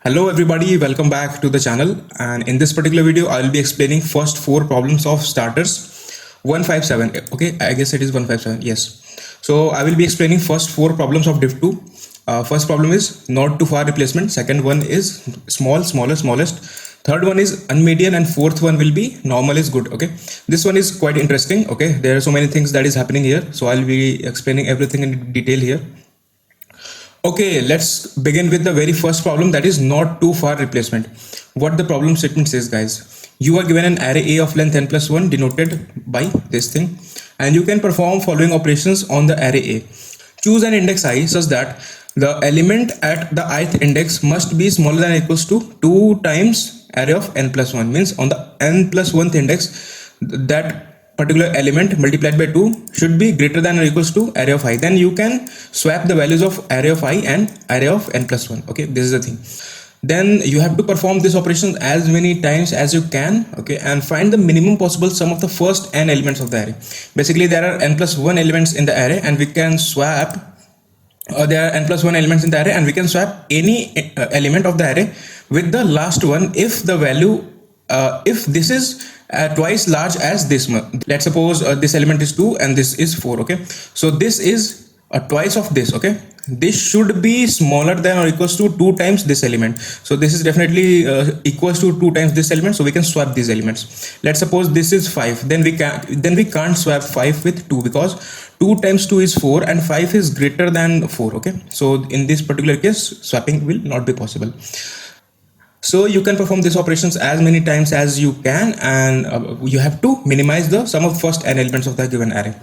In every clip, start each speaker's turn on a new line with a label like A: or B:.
A: Hello everybody, welcome back to the channel, and in this particular video I will be explaining first four problems of starters 157. Okay, I guess it is 157. Yes. So I will be explaining first four problems of div 2. First problem is not too far replacement, second one is smallest, third one is unmedian, and fourth one will be normal is good. Okay, this one is quite interesting. Okay, there are so many things that is happening here, so I'll be explaining everything in detail here. Okay, let's begin with the very first problem, that is not too far replacement. What the problem statement says, guys, you are given an array A of length n plus 1 denoted by this thing, and you can perform following operations on the array A. Choose an index I such that the element at the ith index must be smaller than or equals to 2 times array of n plus 1. Means on the n plus 1th index, that particular element multiplied by 2 should be greater than or equals to array of I. Then you can swap the values of array of I and array of n plus 1. Okay, this is the thing. Then you have to perform this operation as many times as you can. Okay, and find the minimum possible sum of the first n elements of the array. Basically, there are n plus 1 elements in the array, and we can swap there are n plus 1 elements in the array, and we can swap any element of the array with the last one if the value if this is twice large as this one. Let's suppose this element is 2 and this is 4. Okay, so this is twice of this. Okay, this should be smaller than or equals to 2 times this element. So this is definitely equals to 2 times this element, so we can swap these elements. Let's suppose this is 5, then we can't swap 5 with 2, because 2 times 2 is 4 and 5 is greater than 4. Okay, so in this particular case swapping will not be possible. So you can perform these operations as many times as you can, and you have to minimize the sum of first n elements of the given array.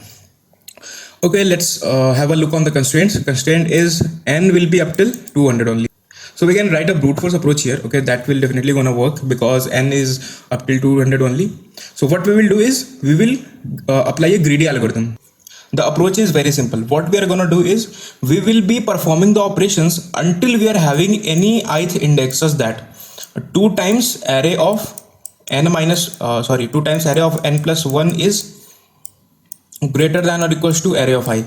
A: Okay, let's have a look on the constraints. Constraint is n will be up till 200 only. So we can write a brute force approach here. Okay, that will definitely gonna work because n is up till 200 only. So what we will do is we will apply a greedy algorithm. The approach is very simple. What we are gonna do is we will be performing the operations until we are having any ith index such that 2 times array of n minus 2 times array of n plus 1 is greater than or equals to array of I.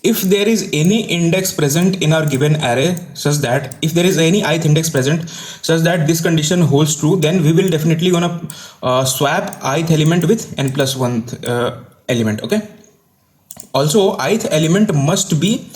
A: If there is any index present in our given array such that if there is any ith index present such that this condition holds true, then we will definitely gonna swap ith element with n plus 1 element. Okay, also ith element must be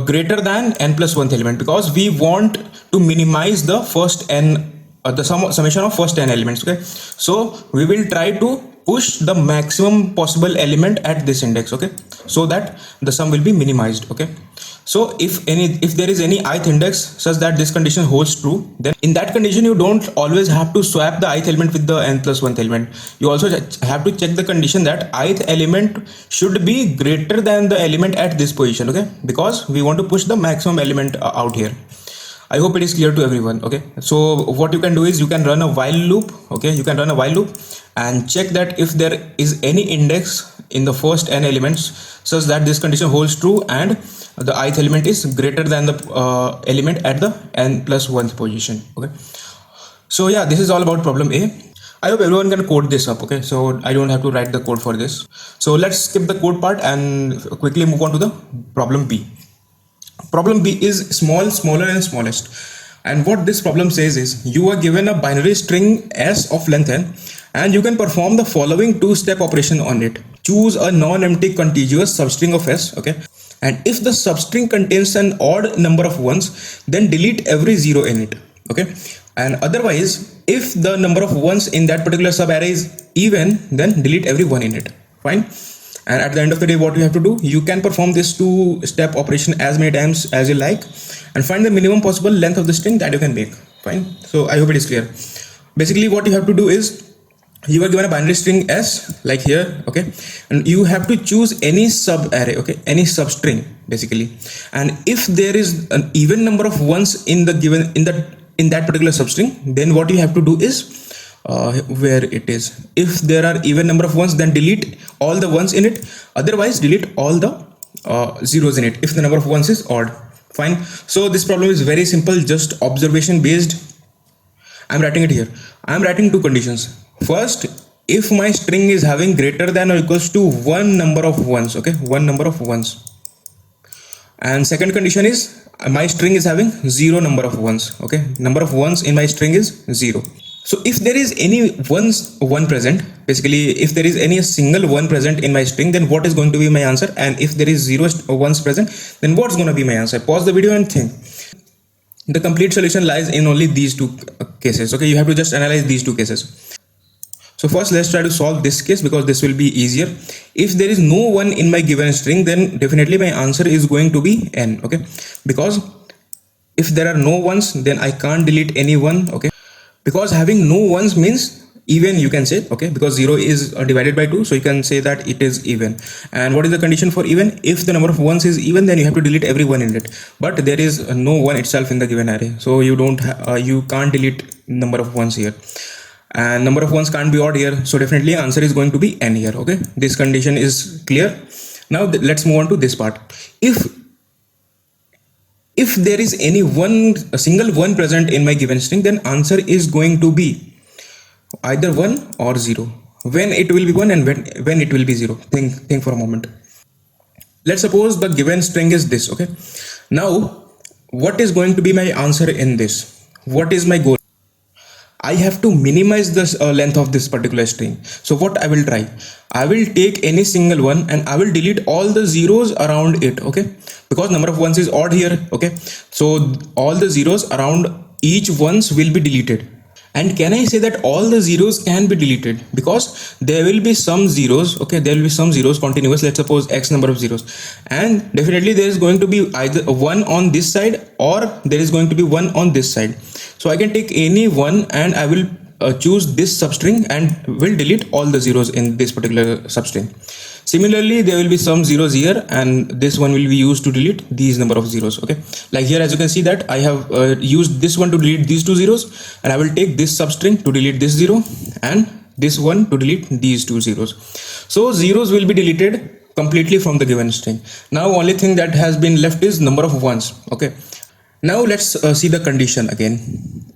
A: greater than n plus 1th element, because we want to minimize the first n the summation of first n elements. Okay, so we will try to push the maximum possible element at this index. Okay, so that the sum will be minimized. Okay, so if there is any ith index such that this condition holds true, then in that condition you don't always have to swap the ith element with the n plus 1th element. You also have to check the condition that ith element should be greater than the element at this position. Okay, because we want to push the maximum element out here. I hope it is clear to everyone. Okay, so what you can do is you can run a while loop. Okay, you can run a while loop and check that if there is any index in the first n elements such that this condition holds true and the ith element is greater than the element at the n plus 1th position. Okay, so yeah, this is all about problem A. I hope everyone can code this up. Okay, so I don't have to write the code for this. So let's skip the code part and quickly move on to the problem B. Problem B is smaller and smallest, and what this problem says is you are given a binary string s of length n, and you can perform the following two-step operation on it. Choose a non-empty contiguous substring of s. Okay, and if the substring contains an odd number of ones, then delete every 0 in it. Okay, and otherwise if the number of ones in that particular subarray is even, then delete every 1 in it. Fine. And at the end of the day, what you have to do, you can perform this two-step operation as many times as you like and find the minimum possible length of the string that you can make. Fine. So I hope it is clear. Basically what you have to do is you are given a binary string s like here. Okay, and you have to choose any subarray. Okay, any substring basically, and if there is an even number of ones in the given in that particular substring, then what you have to do is where it is, if there are even number of ones, then delete all the ones in it, otherwise delete all the zeros in it if the number of ones is odd. Fine. So this problem is very simple, just observation based. I'm writing it here. I'm writing two conditions. First, if my string is having greater than or equals to one number of ones. Okay, one number of ones. And second condition is my string is having zero number of ones. Okay, number of ones in my string is 0. So if there is any one present, basically if there is any single one present in my string, then what is going to be my answer? And if there is zero ones present, then what's going to be my answer? Pause the video and think. The complete solution lies in only these two cases. Okay, you have to just analyze these two cases. So first let's try to solve this case, because this will be easier. If there is no one in my given string, then definitely my answer is going to be n. Okay, because if there are no ones, then I can't delete any one. Okay, because having no ones means even, you can say. Okay, because 0 is divided by 2, so you can say that it is even. And what is the condition for even? If the number of ones is even, then you have to delete every one in it, but there is no one itself in the given array, so you can't delete number of ones here, and number of ones can't be odd here, so definitely answer is going to be n here. Okay, this condition is clear. Now let's move on to this part. If there is any a single one present in my given string, then answer is going to be either 1 or 0. When it will be 1 and when it will be 0. Think for a moment. Let's suppose the given string is this. Okay, now what is going to be my answer in this? What is my goal? I have to minimize the length of this particular string. So what I will try, I will take any single one and I will delete all the zeros around it. Okay, because number of ones is odd here. Okay, so all the zeros around each ones will be deleted. And can I say that all the zeros can be deleted? Because there will be some zeros. Okay, there will be some zeros continuous. Let's suppose x number of zeros, and definitely there is going to be either one on this side or there is going to be one on this side. So I can take any one and I will choose this substring and will delete all the zeros in this particular substring. Similarly, there will be some zeros here, and this one will be used to delete these number of zeros. Okay, like here, as you can see that I have used this one to delete these two zeros, and I will take this substring to delete this 0 and this one to delete these two zeros. So zeros will be deleted completely from the given string. Now only thing that has been left is number of ones. Okay, now let's see the condition again.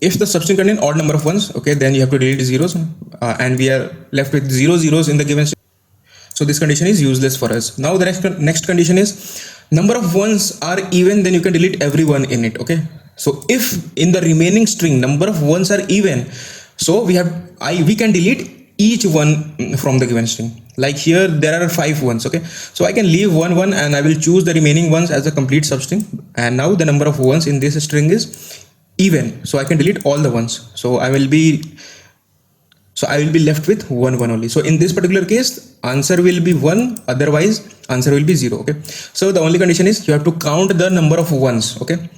A: If the substring contains odd number of ones, okay, then you have to delete zeros, and we are left with 0 zeros in the given string. So this condition is useless for us. Now the next condition is number of ones are even, then you can delete everyone in it. Okay, so if in the remaining string number of ones are even, so we can delete each one from the given string. Like here there are 5 ones. Okay, so I can leave one and I will choose the remaining ones as a complete substring, and now the number of ones in this string is even, so I can delete all the ones. So I will be left with one only. So in this particular case, answer will be 1, otherwise answer will be 0. Okay, so the only condition is you have to count the number of ones. Okay,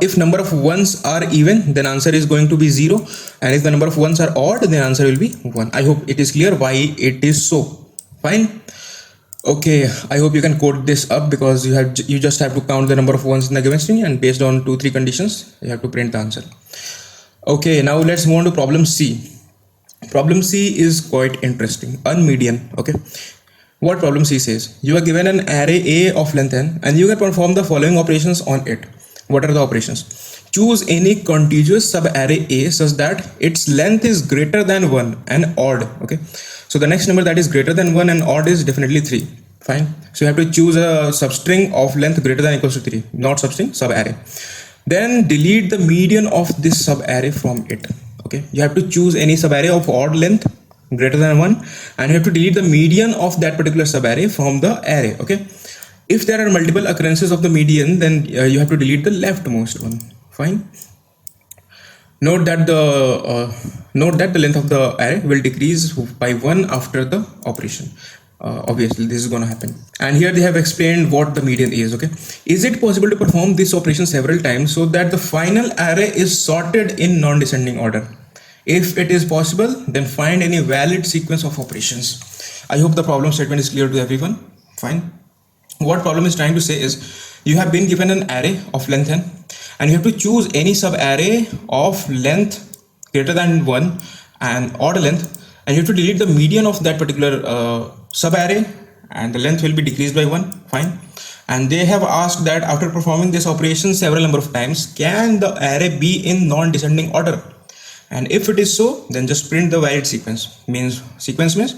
A: if number of ones are even, then answer is going to be 0, and if the number of ones are odd, then answer will be 1. I hope it is clear why it is so. Fine. Okay, I hope you can code this up, because you just have to count the number of ones in the given string, and based on 2-3 conditions you have to print the answer. Okay, now let's move on to problem C. Problem C is quite interesting. Unmedian. Okay, what problem C says? You are given an array A of length n, and you can perform the following operations on it. What are the operations? Choose any contiguous subarray A such that its length is greater than 1 and odd. Okay, so the next number that is greater than 1 and odd is definitely 3. Fine. So you have to choose a substring of length greater than or equals to 3, not substring, subarray. Then delete the median of this subarray from it. Okay, you have to choose any subarray of odd length greater than 1, and you have to delete the median of that particular subarray from the array. Okay, if there are multiple occurrences of the median, then you have to delete the leftmost one. Fine. Note that the length of the array will decrease by 1 after the operation. Obviously this is going to happen, and here they have explained what the median is. Okay, is it possible to perform this operation several times so that the final array is sorted in non-descending order? If it is possible, then find any valid sequence of operations. I hope the problem statement is clear to everyone. Fine. What problem is trying to say is, you have been given an array of length n, and you have to choose any subarray of length greater than 1 and odd length, and you have to delete the median of that particular subarray, and the length will be decreased by 1. Fine. And they have asked that after performing this operation several number of times, can the array be in non-descending order? And if it is so, then just print the valid sequence. Sequence means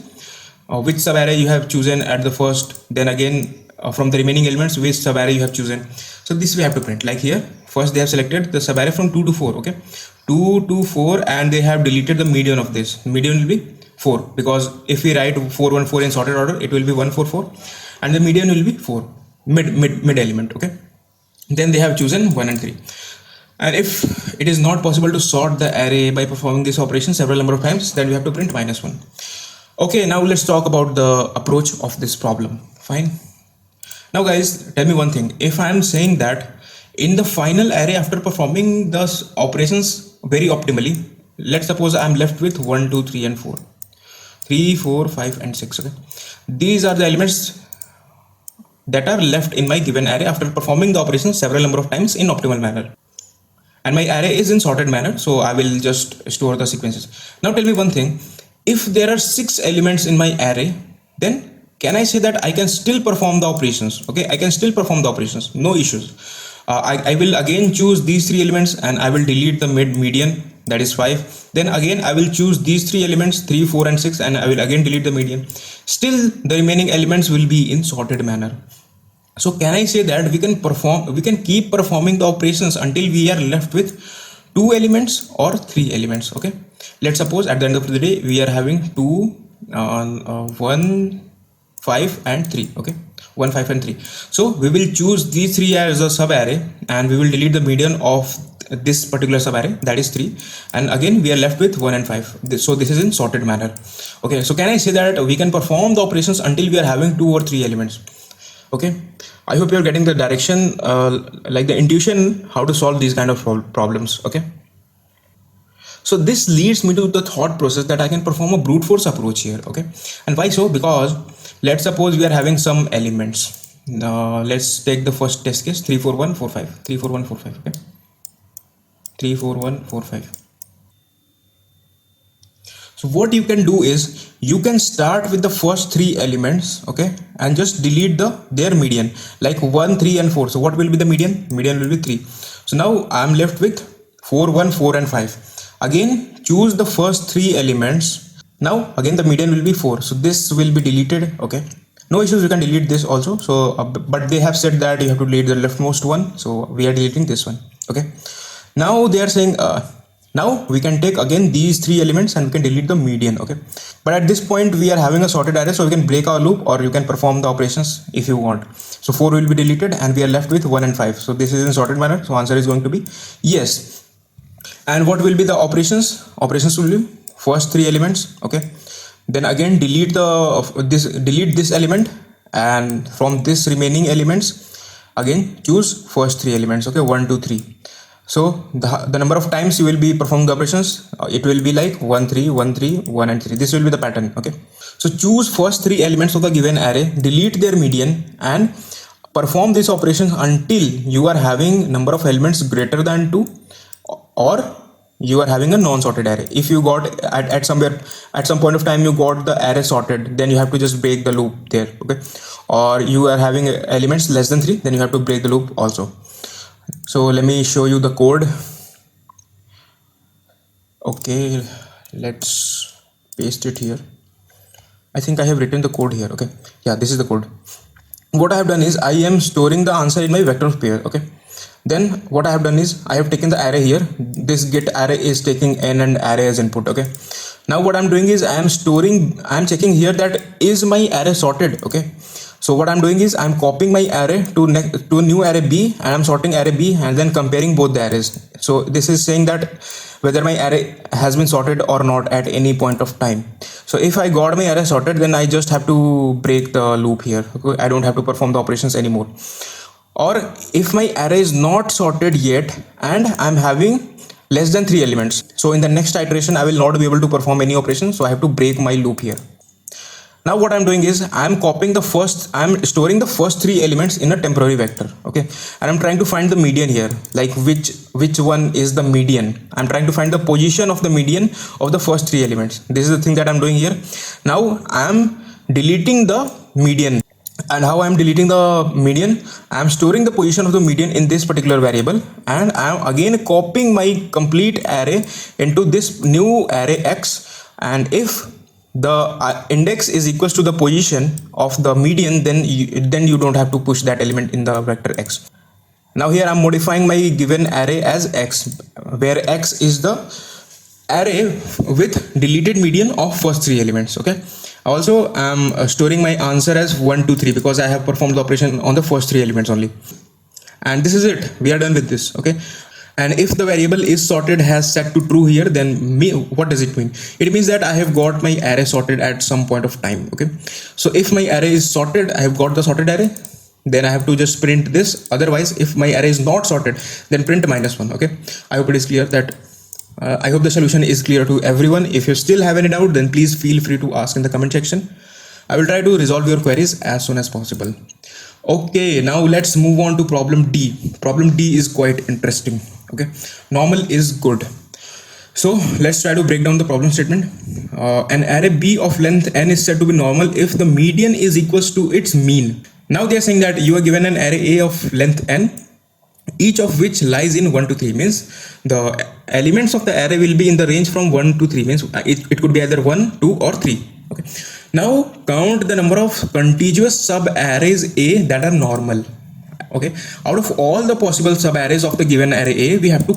A: which subarray you have chosen at the first, then again from the remaining elements which subarray you have chosen. So this we have to print. Like here, first they have selected the subarray from 2 to 4. Okay, 2 to 4, and they have deleted the median of this. Median will be 4, because if we write 414 in sorted order, it will be 144, and the median will be 4, mid element. Okay, then they have chosen 1 and 3. And if it is not possible to sort the array by performing this operation several number of times, then we have to print -1. Okay, now let's talk about the approach of this problem. Fine. Now guys, tell me one thing. If I am saying that in the final array, after performing the operations very optimally, let's suppose I am left with 1, 2, 3 and 4. 3, 4, 5 and 6. Okay, these are the elements that are left in my given array after performing the operation several number of times in optimal manner. And my array is in sorted manner, so I will just store the sequences. Now tell me one thing. If there are 6 elements in my array, then can I say that I can still perform the operations? Okay, I can still perform the operations, no issues. I will again choose these 3 elements and I will delete the median, that is 5. Then again I will choose these 3 elements, 3, 4 and 6, and I will again delete the median. Still the remaining elements will be in sorted manner. So can I say that we can keep performing the operations until we are left with 2 elements or 3 elements? Okay, let's suppose at the end of the day we are having 2, 1, 5 and 3. Okay, 1, 5 and 3. So we will choose these 3 as a sub array, and we will delete the median of this particular sub array, that is 3, and again we are left with 1 and 5. So this is in sorted manner. Okay, so can I say that we can perform the operations until we are having 2 or 3 elements? Okay, I hope you're getting the direction, like the intuition how to solve these kind of problems. Okay, so this leads me to the thought process that I can perform a brute force approach here. Okay, and why so? Because let's suppose we are having some elements. Let's take the first test case, 3, 4, 1, 4, 5. 3, 4, 1, 4, 5. Okay, 3, 4, 1, 4, 5. So what you can do is you can start with the first 3 elements, okay, and just delete their median, like 1, 3 and 4. So what will be the median? Median will be 3. So now I am left with 4, 1, 4 and 5. Again choose the first 3 elements. Now again the median will be 4. So this will be deleted. Okay, no issues, you can delete this also. So but they have said that you have to delete the leftmost one, so we are deleting this one. Okay, now they are saying now we can take again these 3 elements and we can delete the median. Okay, but at this point we are having a sorted array, so we can break our loop, or you can perform the operations if you want. So 4 will be deleted and we are left with 1 and 5. So this is in sorted manner, so answer is going to be yes. And what will be the operations? Operations will be first 3 elements. Okay, then again delete this element, and from this remaining elements again choose first 3 elements. Okay, 1, 2, 3. So the number of times you will be performing the operations, it will be like 1, 3, 1, 3, 1 and 3. This will be the pattern. Okay, so choose first 3 elements of the given array, delete their median, and perform these operations until you are having number of elements greater than 2, or you are having a non-sorted array. If you got at some point of time you got the array sorted, then you have to just break the loop there. Okay, or you are having elements less than 3, then you have to break the loop also. So let me show you the code. Okay, let's paste it here. I think I have written the code here. Okay, yeah, this is the code. What I have done is I am storing the answer in my vector pair. Okay, then what I have done is I have taken the array here. This get array is taking n and array as input. Okay, now what I'm doing is I am checking here that is my array sorted. Okay, so what I'm doing is I'm copying my array to new array B, and I'm sorting array B and then comparing both the arrays. So this is saying that whether my array has been sorted or not at any point of time. So if I got my array sorted, then I just have to break the loop here. Okay, I don't have to perform the operations anymore. Or if my array is not sorted yet and I'm having less than 3 elements, so in the next iteration I will not be able to perform any operation, so I have to break my loop here. Now what I'm doing is I'm storing the first 3 elements in a temporary vector. Okay, and I'm trying to find the median here, like which one is the median. I'm trying to find the position of the median of the first 3 elements. This is the thing that I'm doing here. Now I'm deleting the median. And how I'm deleting the median? I'm storing the position of the median in this particular variable, and I'm again copying my complete array into this new array X. And if the index is equals to the position of the median, then you don't have to push that element in the vector x. Now here I'm modifying my given array as x, where x is the array with deleted median of first three elements. Okay, also I'm storing my answer as 1 2 3 because I have performed the operation on the first three elements only. And this is it, we are done with this. Okay, and if the variable is sorted has set to true here, then what does it mean? It means that I have got my array sorted at some point of time. Okay, so if my array is sorted, I have got the sorted array, then I have to just print this. Otherwise, if my array is not sorted, then print -1. Okay, I hope it is clear that I hope the solution is clear to everyone. If you still have any doubt, then please feel free to ask in the comment section. I will try to resolve your queries as soon as possible. Okay, now let's move on to problem D. Problem D is quite interesting. Okay, normal is good. So let's try to break down the problem statement. An array B of length n is said to be normal if the median is equals to its mean. Now they are saying that you are given an array A of length n, each of which lies in 1 to 3, means the elements of the array will be in the range from 1 to 3, means it could be either 1, 2 or 3. Okay, now count the number of contiguous sub arrays A that are normal. Okay, out of all the possible sub arrays of the given array A, we have to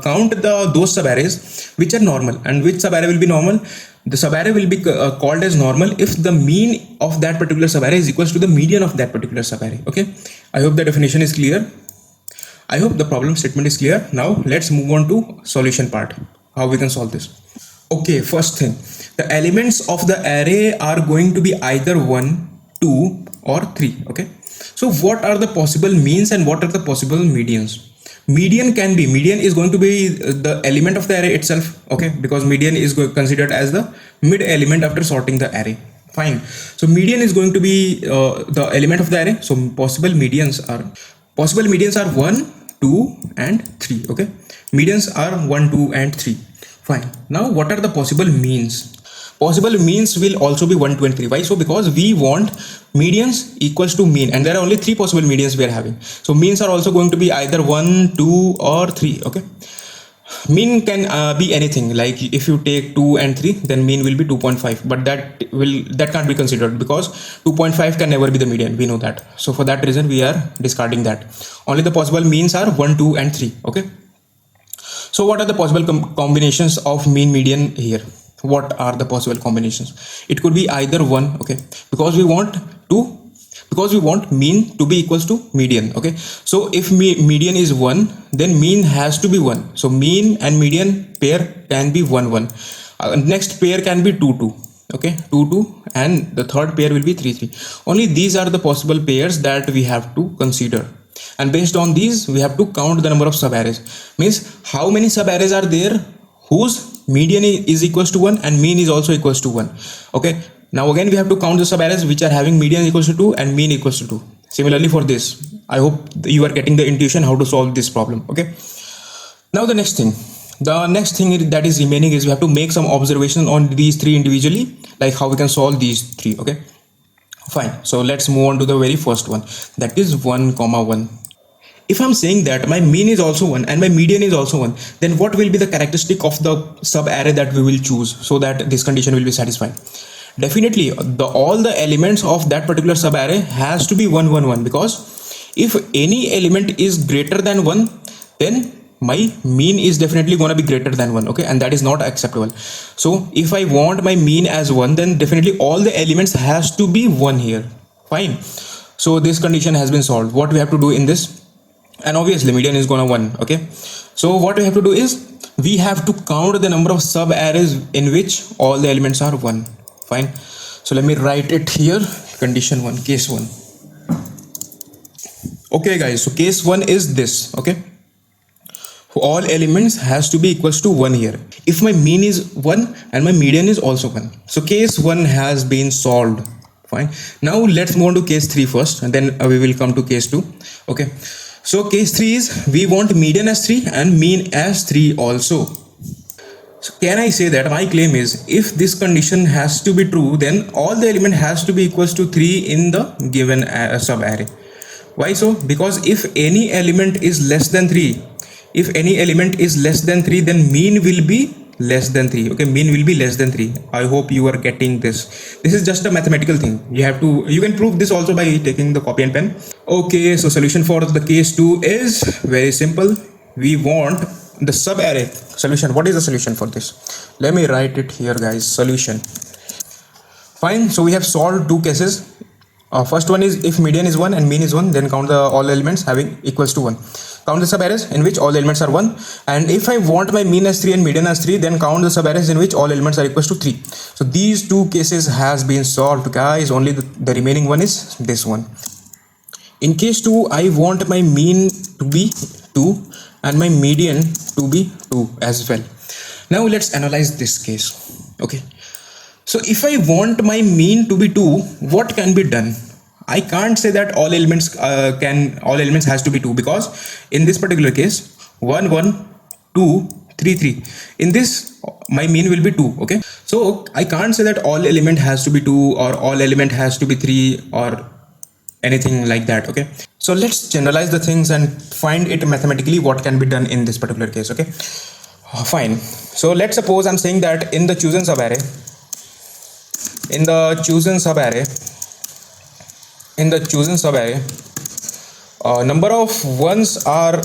A: count those sub arrays which are normal. And which sub array will be normal? The sub array will be called as normal if the mean of that particular sub array is equals to the median of that particular sub array. Okay, I hope the definition is clear. I hope the problem statement is clear. Now let's move on to solution part, how we can solve this. Okay, first thing, the elements of the array are going to be either 1, 2 or 3. Okay, so what are the possible means and what are the possible medians? Median is going to be the element of the array itself. Okay, because median is considered as the mid element after sorting the array. Fine, so median is going to be the element of the array. So possible medians are 1, 2 and 3. Okay, medians are 1, 2 and 3. Fine, now what are the possible means? Possible means will also be 1, 2 and 3. Why so? Because we want medians equals to mean, and there are only 3 possible medians we are having. So means are also going to be either 1, 2 or 3. Okay, mean can be anything. Like if you take 2 and 3, then mean will be 2.5, but that can't be considered because 2.5 can never be the median, we know that. So for that reason we are discarding that. Only the possible means are 1, 2 and 3. Okay, so what are the possible combinations of mean median here? What are the possible combinations? It could be either 1. Okay, because we want mean to be equals to median. Okay, so if median is 1, then mean has to be 1. So mean and median pair can be 1, 1. Next pair can be 2, 2. Okay, 2, 2, and the third pair will be 3, 3. Only these are the possible pairs that we have to consider. And based on these, we have to count the number of sub-arrays. Means how many sub-arrays are there whose median is equals to 1 and mean is also equals to 1. Okay, now again we have to count the sub-arrays which are having median equals to 2 and mean equals to 2. Similarly for this, I hope you are getting the intuition how to solve this problem. Okay, now the next thing that is remaining is we have to make some observation on these 3 individually, like how we can solve these 3. Okay, fine, so let's move on to the very first one, that is 1, 1. If I'm saying that my mean is also 1 and my median is also 1, then what will be the characteristic of the sub array that we will choose so that this condition will be satisfied? Definitely all the elements of that particular sub array has to be 1, 1, 1, because if any element is greater than 1, then my mean is definitely going to be greater than 1. Okay, and that is not acceptable. So if I want my mean as 1, then definitely all the elements has to be 1 here. Fine, so this condition has been solved. What we have to do in this, and obviously median is gonna 1. Okay, so what we have to do is we have to count the number of sub arrays in which all the elements are 1. Fine, so let me write it here. Condition 1, case 1. Okay guys, so case 1 is this. Okay, all elements has to be equals to 1 here. If my mean is 1 and my median is also 1, so case 1 has been solved. Fine, now let's move on to case 3 first, and then we will come to case 2. Okay, so case 3 is we want median as 3 and mean as 3 also. So can I say that my claim is if this condition has to be true, then all the element has to be equals to 3 in the given sub array. Why so? Because if any element is less than 3, then mean will be less than 3. Okay, mean will be less than 3. I hope you are getting this. This is just a mathematical thing. You can prove this also by taking the copy and pen. Okay, so solution for the case 2 is very simple. We want the sub array solution. What is the solution for this? Let me write it here, guys. Solution. Fine, so we have solved two cases. First one is if median is 1 and mean is 1, then count the all elements having equals to 1. Count the sub-arrays in which all elements are 1. And if I want my mean as 3 and median as 3, then count the sub-arrays in which all elements are equals to 3. So these two cases has been solved, guys. Only the remaining one is this one. In case 2, I want my mean to be 2 and my median to be 2 as well. Now let's analyze this case. Okay. So if I want my mean to be 2, what can be done? I can't say that all elements has to be 2, because in this particular case 1 1 2 3 3, in this my mean will be 2. Okay, so I can't say that all element has to be 2 or all element has to be 3 or anything like that. Okay, so let's generalize the things and find it mathematically what can be done in this particular case. Okay, fine. So let's suppose I'm saying that in the chosen subarray, number of ones are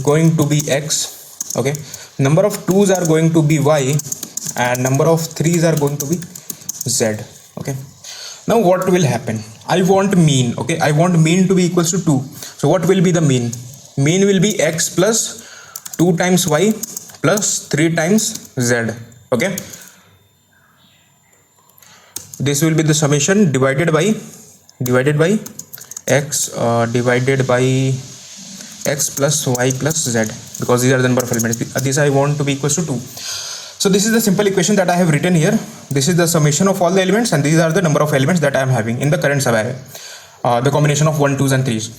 A: going to be x. Okay, number of twos are going to be y, and number of threes are going to be z. Okay, now what will happen? I want mean. Okay, I want mean to be equals to 2. So what will be the mean? Mean will be x plus 2 times y plus 3 times z. Okay, this will be the summation divided by x divided by x plus y plus z, because these are the number of elements. This I want to be equals to 2. So this is the simple equation that I have written here. This is the summation of all the elements, and these are the number of elements that I am having in the current subarray, the combination of 1 2s and 3s.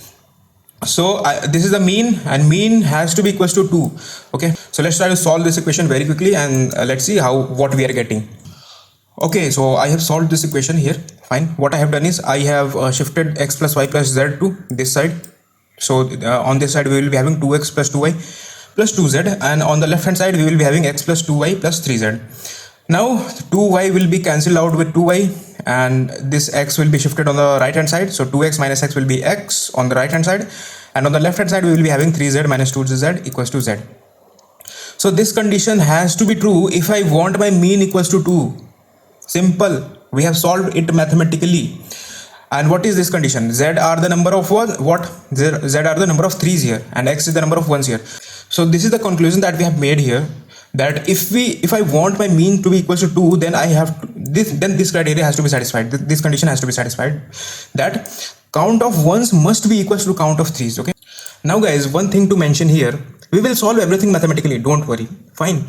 A: So this is the mean, and mean has to be equals to 2. Okay, so let's try to solve this equation very quickly, and let's see what we are getting. Okay, so I have solved this equation here. Fine. What I have done is I have shifted x plus y plus z to this side. So on this side we will be having 2x plus 2y plus 2z, and on the left hand side we will be having x plus 2y plus 3z. Now 2y will be cancelled out with 2y, and this x will be shifted on the right hand side. So 2x minus x will be x on the right hand side, and on the left hand side we will be having 3z minus 2z equals to z. So this condition has to be true if I want my mean equals to 2. Simple. We have solved it mathematically. And what is this condition? Z are the number of Z are the number of 3's here, and x is the number of 1's here. So this is the conclusion that we have made here, that if I want my mean to be equals to 2, then this criteria has to be satisfied. This condition has to be satisfied, that count of 1's must be equals to count of 3's. Okay. Now guys, one thing to mention here, we will solve everything mathematically. Don't worry. Fine.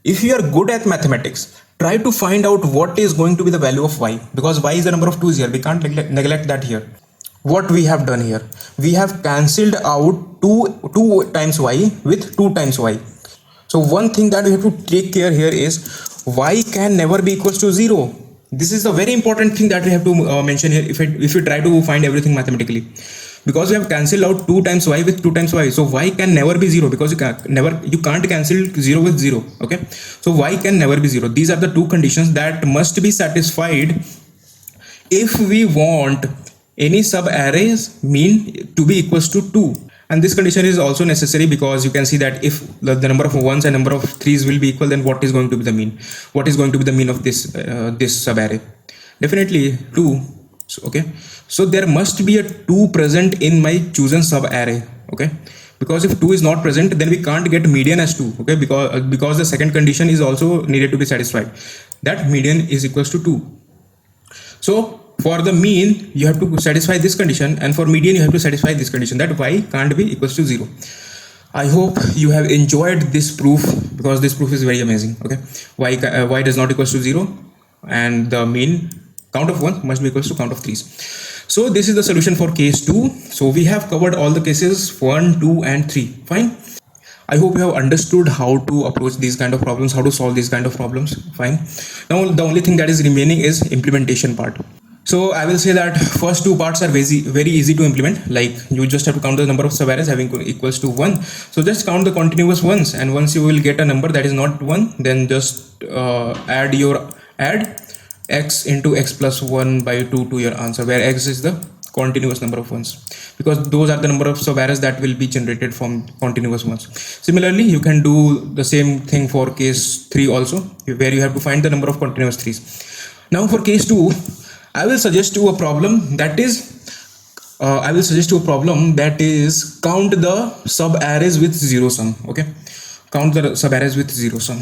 A: If you are good at mathematics, try to find out what is going to be the value of y, because y is the number of 2's here. We can't neglect that here. What we have done here, we have cancelled out 2 times y with 2 times y. So one thing that we have to take care here is y can never be equals to 0. This is a very important thing that we have to mention here if you try to find everything mathematically, because we have cancelled out 2 times y with 2 times y. So y can never be 0, because you can't cancel 0 with 0. Okay, so y can never be 0. These are the two conditions that must be satisfied if we want any sub arrays mean to be equals to 2. And this condition is also necessary because you can see that if the number of 1's and number of 3's will be equal, then what is going to be the mean? What is going to be the mean of this sub array? Definitely 2. So, okay, so there must be a 2 present in my chosen sub array. Okay, because if 2 is not present, then we can't get median as 2. Okay, because the second condition is also needed to be satisfied, that median is equals to 2. So for the mean you have to satisfy this condition, and for median you have to satisfy this condition, that y can't be equals to 0. I hope you have enjoyed this proof, because this proof is very amazing. Okay, y does not equals to 0, and the mean count of 1 must be equals to count of 3's. So this is the solution for case 2. So we have covered all the cases 1, 2 and 3. Fine. I hope you have understood how to approach these kind of problems, how to solve these kind of problems. Fine. Now the only thing that is remaining is implementation part. So I will say that first two parts are very easy to implement. Like you just have to count the number of sub-arrays having equals to 1. So just count the continuous ones, and once you will get a number that is not 1, then just add x into x plus 1 by 2 to your answer, where x is the continuous number of ones, because those are the number of sub-arrays that will be generated from continuous ones. Similarly, you can do the same thing for case 3 also, where you have to find the number of continuous 3's. Now for case 2, I will suggest you a problem that is count the sub-arrays with zero sum. Okay, count the sub-arrays with zero sum.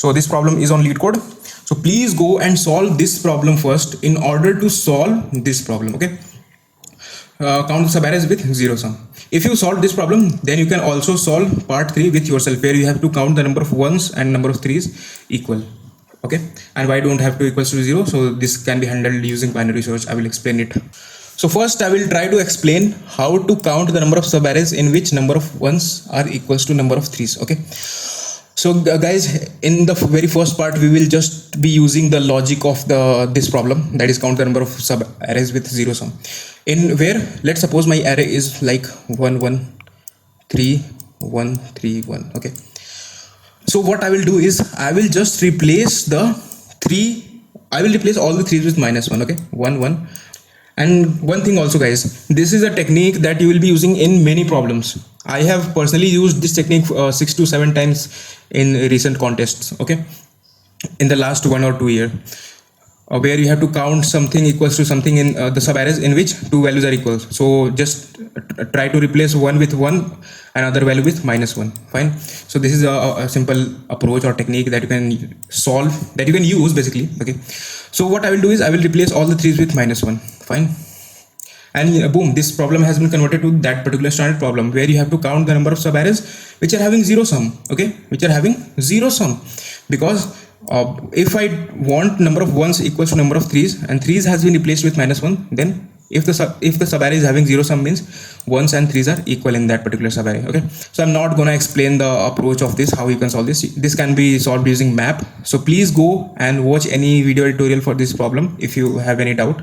A: So this problem is on lead code. So please go and solve this problem first in order to solve this problem. Okay, count the sub-arrays with zero sum. If you solve this problem, then you can also solve part 3 with yourself, where you have to count the number of ones and number of threes equal. Okay, and why don't have to equals to 0? So this can be handled using binary search. I will explain it. So first I will try to explain how to count the number of sub-arrays in which number of ones are equals to number of threes. Okay, so guys, in the very first part we will just be using the logic of this problem, that is count the number of sub-arrays with zero sum. In where, let's suppose my array is like 1 1 3 1 3 1. Okay, so what I will do is I will just replace all the threes with -1. Okay, 1 1. And one thing also, guys, this is a technique that you will be using in many problems. I have personally used this technique 6 to 7 times in recent contests. Okay, in the last 1 or 2 years, where you have to count something equals to something in the sub-arrays in which two values are equal. So just try to replace 1 with 1, another value with -1. Fine. So this is a simple approach or technique that you can solve, that you can use basically. Okay, so what I will do is I will replace all the threes with -1. Fine. And boom, this problem has been converted to that particular standard problem, where you have to count the number of sub-arrays which are having zero sum. Okay, which are having zero sum, because if I want number of ones equals to number of threes, and threes has been replaced with -1, then if the sub-array is having zero sum, means ones and threes are equal in that particular sub-array. Okay, so I'm not gonna explain the approach of this, how you can solve this. This can be solved using map. So please go and watch any video tutorial for this problem if you have any doubt.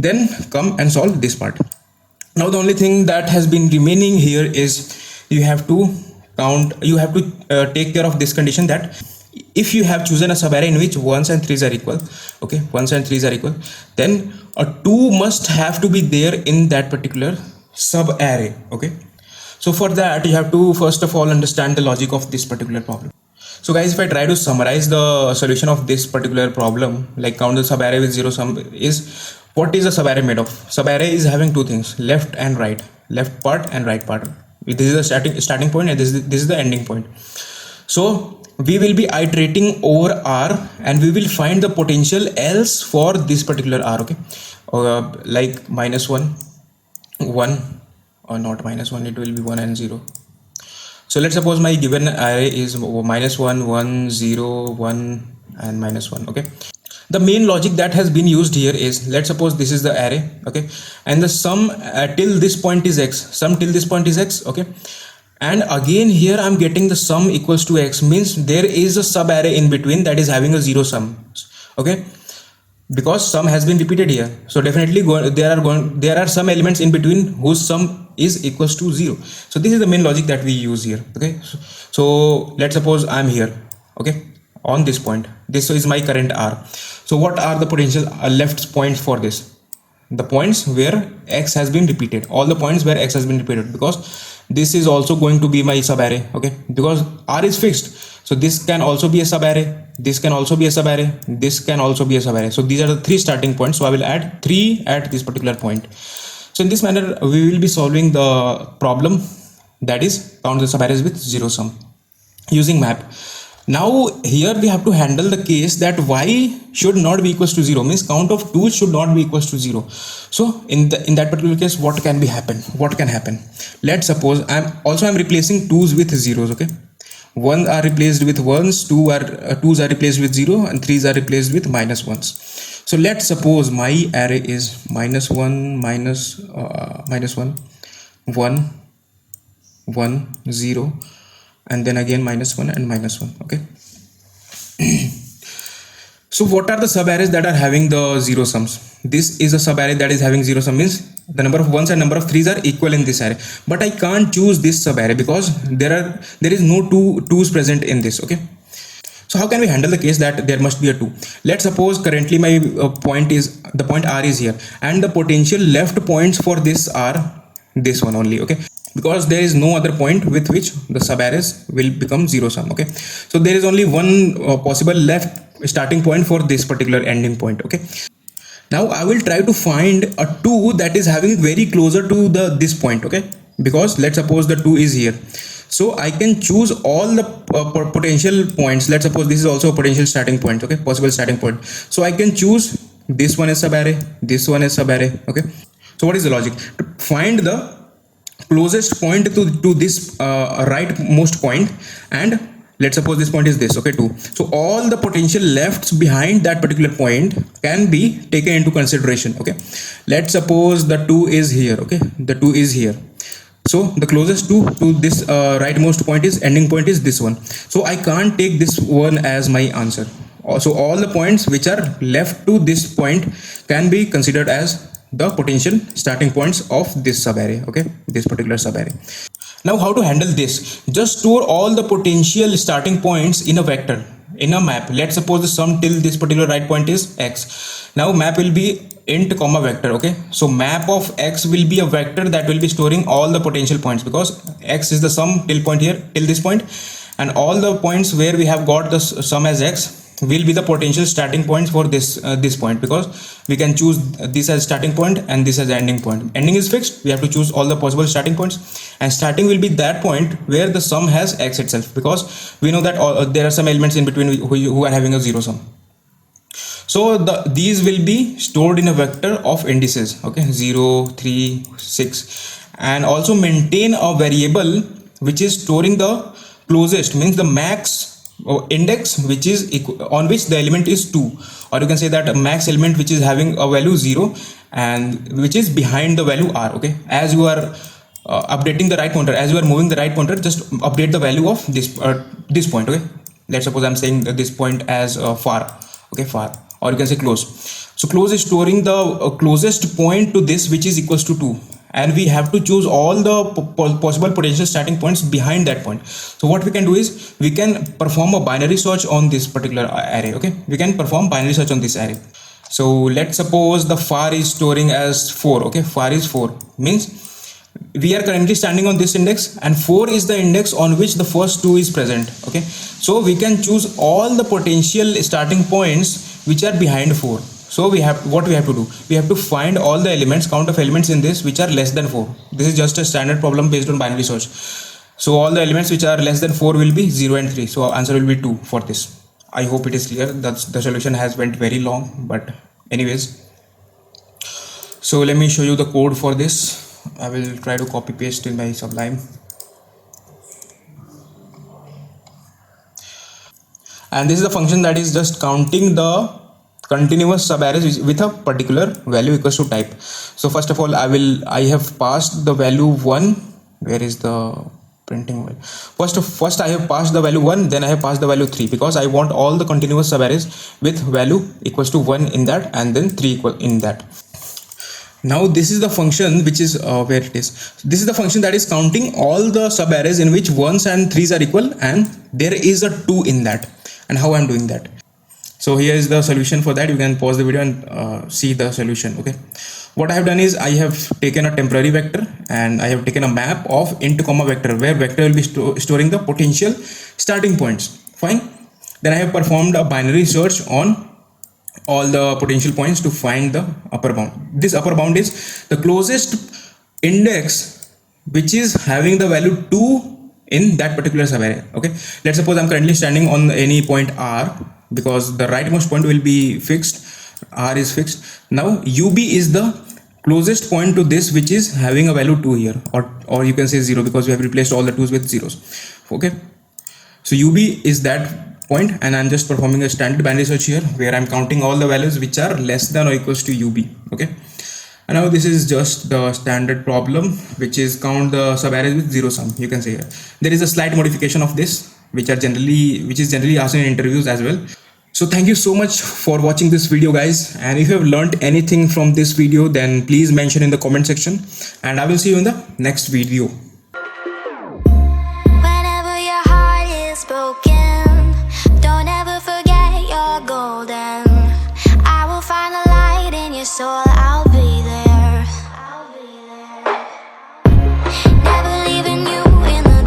A: Then come and solve this part. Now the only thing that has been remaining here is you have to take care of this condition, that if you have chosen a sub-array in which ones and threes are equal, okay, ones and threes are equal, then a 2 must have to be there in that particular sub-array. Okay, so for that you have to first of all understand the logic of this particular problem. So guys, if I try to summarize the solution of this particular problem, like count the sub-array with zero sum, is what is a sub-array made of? Sub-array is having two things, left and right, left part and right part. This is the starting point, and this is the ending point. So we will be iterating over R, and we will find the potential else for this particular R. Okay, like -1 1, or not -1, it will be 1 and 0. So let's suppose my given array is -1 1 0 1 and -1. Okay, the main logic that has been used here is, let's suppose this is the array. Okay, and the sum till this point is x, sum till this point is x. Okay, and again here I'm getting the sum equals to x, means there is a sub array in between that is having a zero sum. Okay, because sum has been repeated here, so definitely there are some elements in between whose sum is equals to 0. So this is the main logic that we use here. Okay, so let's suppose I'm here. Okay, on this point, this is my current R. So what are the potential left points for this? The points where x has been repeated, all the points where x has been repeated, because this is also going to be my sub array. Okay, because R is fixed, so this can also be a sub array, this can also be a sub array, this can also be a sub array. So these are the 3 starting points, so I will add 3 at this particular point. So in this manner we will be solving the problem, that is count the sub arrays with zero sum using map. Now here we have to handle the case that y should not be equals to 0, means count of 2 should not be equals to 0. So in that particular case, what can happen? Let's suppose I'm replacing 2's with zeros. Okay, 1 are replaced with 1's, 2's are replaced with 0, and 3's are replaced with -1's. So let's suppose my array is -1 -1 1 1 0, and then again -1 and -1. Okay, So what are the subarrays that are having the zero sums? This is a subarray that is having zero sum, means the number of ones and number of threes are equal in this array. But I can't choose this subarray because there is no twos present in this. Okay. So how can we handle the case that there must be a 2? Let's suppose currently my the point R is here, and the potential left points for this are this one only. Okay, because there is no other point with which the subarrays will become zero sum. Okay, so there is only one possible left starting point for this particular ending point. Okay, now I will try to find a 2 that is having very closer to this point. Okay, because let's suppose the 2 is here, so I can choose all the potential points. Let's suppose this is also a potential starting point. Okay, possible starting point. So I can choose this one as subarray, this one as subarray. Okay, so what is the logic? To find the closest point to this rightmost point, and let's suppose this point is this. Okay, 2. So all the potential lefts behind that particular point can be taken into consideration. Okay, let's suppose the 2 is here. Okay, the 2 is here. So the closest to this rightmost point is ending point is this one. So I can't take this one as my answer. So all the points which are left to this point can be considered as the potential starting points of this subarray. Okay, this particular subarray. Now how to handle this? Just store all the potential starting points in a vector, in a map. Let's suppose the sum till this particular right point is x. Now map will be int comma vector. Okay, so map of x will be a vector that will be storing all the potential points, because x is the sum till point here, till this point, and all the points where we have got the sum as x will be the potential starting points for this point, because we can choose this as starting point and this as ending point. Ending is fixed, we have to choose all the possible starting points, and starting will be that point where the sum has x itself, because we know that there are some elements in between who are having a zero sum. So these will be stored in a vector of indices. Okay, 0, 3, 6, and also maintain a variable which is storing the closest, means the max index which is on which the element is 2, or you can say that a max element which is having a value 0 and which is behind the value r. Okay, as you are updating the right pointer, as you are moving the right pointer, just update the value of this point. Okay, let's suppose I'm saying this point as far. Okay, far, or you can say close. So close is storing the closest point to this which is equals to 2, and we have to choose all the possible potential starting points behind that point. So what we can do is we can perform a binary search on this particular array. Okay, we can perform binary search on this array. So let's suppose the far is storing as 4. Okay, far is 4, means we are currently standing on this index, and 4 is the index on which the first 2 is present. Okay, so we can choose all the potential starting points which are behind 4. So what we have to do, we have to find all the elements, count of elements in this which are less than 4. This is just a standard problem based on binary search. So all the elements which are less than 4 will be 0 and 3. So answer will be 2 for this. I hope it is clear. The solution has went very long, but anyways. So let me show you the code for this. I will try to copy paste in my Sublime. And this is the function that is just counting the continuous subarrays with a particular value equals to type. So first of all, I have passed the value 1. Where is the printing value? First I have passed the value 1, then I have passed the value 3, because I want all the continuous subarrays with value equals to 1 in that, and then 3 equal in that. Now this is the function which is where it is. This is the function that is counting all the subarrays in which 1s and 3s are equal, and there is a 2 in that. And how I'm doing that? So here is the solution for that. You can pause the video and see the solution. Okay, what I have done is I have taken a temporary vector and I have taken a map of int comma vector, where vector will be storing the potential starting points. Fine. Then I have performed a binary search on all the potential points to find the upper bound. This upper bound is the closest index which is having the value 2 in that particular subarray. Okay, let's suppose I'm currently standing on any point r, because the rightmost point will be fixed, r is fixed. Now ub is the closest point to this which is having a value 2 here, or you can say 0, because we have replaced all the 2's with zeros. Okay, so ub is that point, and I'm just performing a standard binary search here, where I'm counting all the values which are less than or equals to ub. Okay, and now this is just the standard problem, which is count the subarrays with zero sum. You can say here there is a slight modification of this, which is generally asked in interviews as well. So thank you so much for watching this video, guys. And if you have learned anything from this video, then please mention in the comment section, and I will see you in the next video.
B: Whenever your heart is broken, don't ever forget you're golden. I will find the light in your soul.